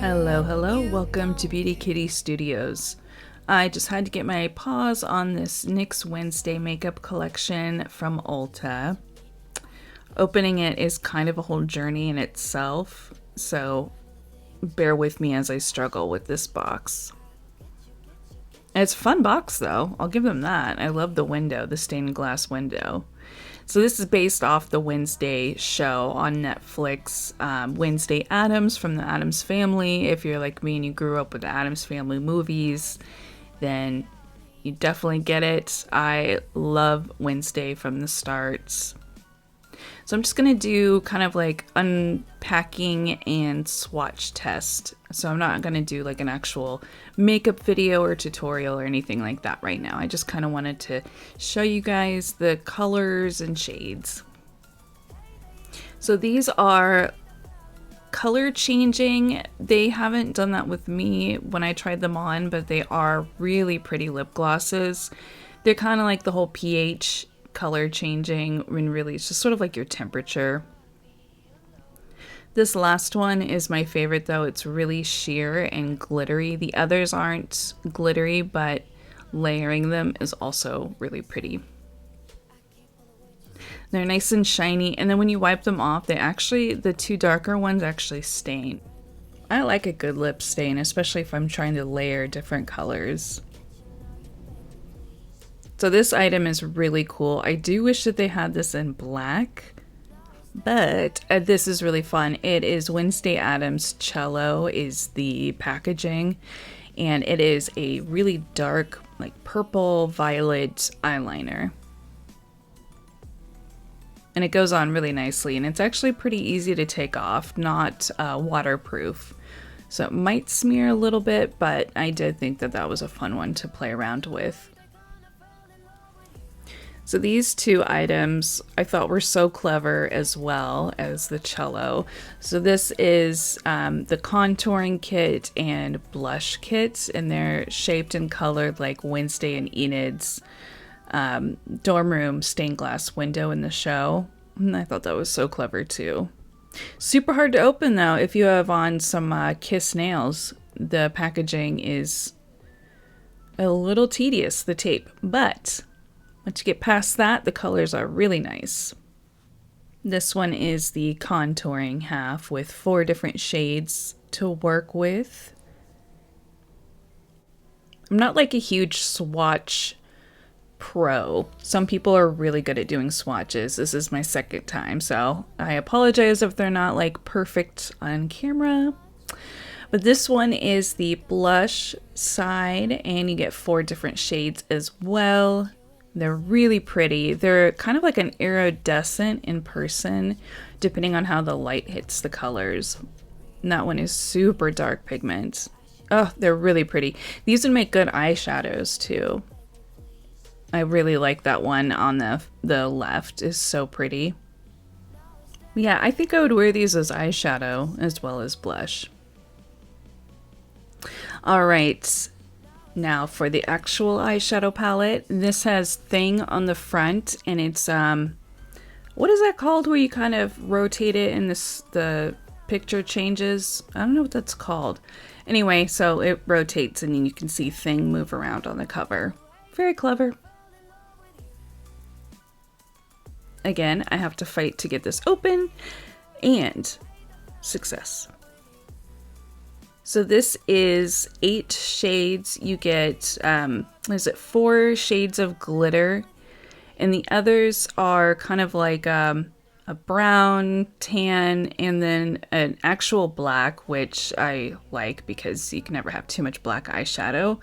Hello, welcome to Beauty Kitty Studios. I just had to get my paws on this NYX Wednesday makeup collection from Ulta. Opening it is kind of a whole journey in itself, so bear with me as I struggle with this box. It's a fun box though, I'll give them that. I love the window, the stained glass window. So this is based off the Wednesday show on Netflix, Wednesday Addams from the Addams Family. If you're like me and you grew up with the Addams Family movies, then you definitely get it. I love Wednesday from the start. So I'm just going to do kind of like unpacking and swatch test. So I'm not going to do like an actual makeup video or tutorial or anything like that right now. I just kind of wanted to show you guys the colors and shades. So these are color changing. They haven't done that with me when I tried them on, but they are really pretty lip glosses. They're kind of like the whole pH color changing when really it's just sort of like your temperature. This last one is my favorite though. It's really sheer and glittery. The others aren't glittery, but layering them is also really pretty. They're nice and shiny, and then when you wipe them off, the two darker ones actually stain. I like a good lip stain, especially if I'm trying to layer different colors. So this item is really cool. I do wish that they had this in black, but this is really fun. It is Wednesday Addams Cello is the packaging, and it is a really dark, like purple violet eyeliner. And it goes on really nicely, and it's actually pretty easy to take off, not waterproof. So it might smear a little bit, but I did think that that was a fun one to play around with. So these two items I thought were so clever as well as the cello. So this is the contouring kit and blush kit, and they're shaped and colored like Wednesday and Enid's dorm room stained glass window in the show. And I thought that was so clever too. Super hard to open though if you have on some Kiss nails. The packaging is a little tedious, the tape, but once you get past that, the colors are really nice. This one is the contouring half with 4 different shades to work with. I'm not like a huge swatch pro. Some people are really good at doing swatches. This is my second time, so I apologize if they're not like perfect on camera. But this one is the blush side, and you get 4 different shades as well. They're really pretty. They're kind of like an iridescent in person, depending on how the light hits the colors. And that one is super dark pigment. Oh, they're really pretty. These would make good eyeshadows too. I really like that one on the left. Is so pretty. Yeah, I think I would wear these as eyeshadow as well as blush. All right. Now for the actual eyeshadow palette, this has Thing on the front, and it's what is that called where you kind of rotate it and the picture changes? I don't know what that's called. Anyway, so it rotates and then you can see Thing move around on the cover. Very clever. Again, I have to fight to get this open, and success. So this is 8 shades. You get, 4 shades of glitter, and the others are kind of like a brown, tan, and then an actual black, which I like because you can never have too much black eyeshadow,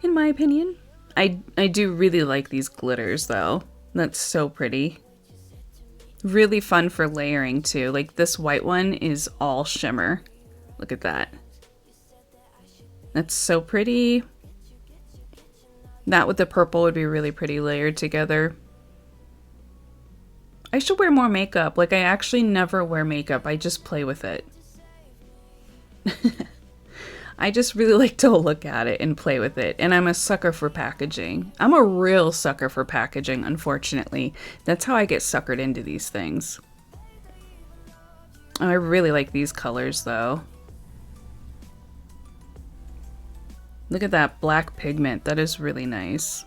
in my opinion. I do really like these glitters though. That's so pretty. Really fun for layering too. Like this white one is all shimmer. Look at that. That's so pretty. That with the purple would be really pretty layered together. I should wear more makeup. Like I actually never wear makeup. I just play with it. I just really like to look at it and play with it. And I'm a sucker for packaging. I'm a real sucker for packaging, unfortunately. That's how I get suckered into these things. Oh, I really like these colors though. Look at that black pigment. That is really nice.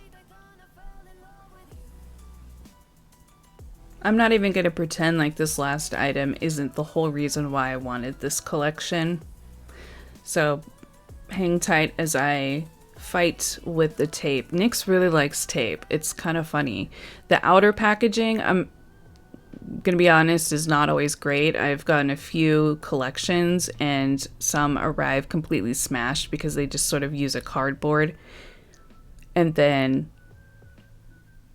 I'm not even going to pretend like this last item isn't the whole reason why I wanted this collection. So hang tight as I fight with the tape. NYX really likes tape. It's kind of funny. The outer packaging, I'm gonna be honest, is not always great. I've gotten a few collections and some arrive completely smashed because they just sort of use a cardboard and then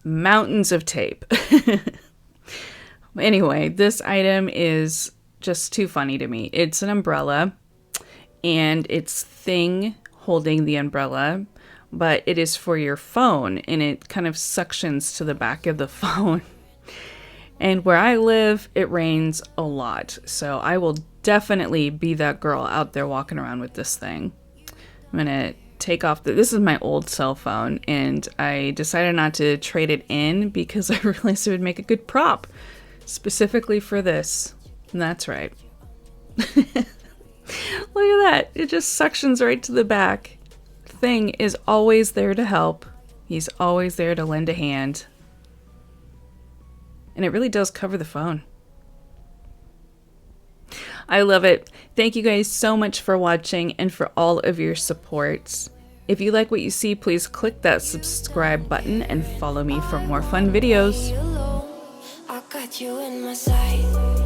mountains of tape. Anyway, this item is just too funny to me. It's an umbrella and it's thing holding the umbrella, but it is for your phone and it kind of suctions to the back of the phone. And where I live, it rains a lot. So I will definitely be that girl out there walking around with this thing. I'm gonna take off this is my old cell phone and I decided not to trade it in because I realized it would make a good prop specifically for this. And that's right. Look at that. It just suctions right to the back. Thing is always there to help. He's always there to lend a hand. And it really does cover the phone. I love it. Thank you guys so much for watching and for all of your support. If you like what you see, please click that subscribe button and follow me for more fun videos. I got you in my sight.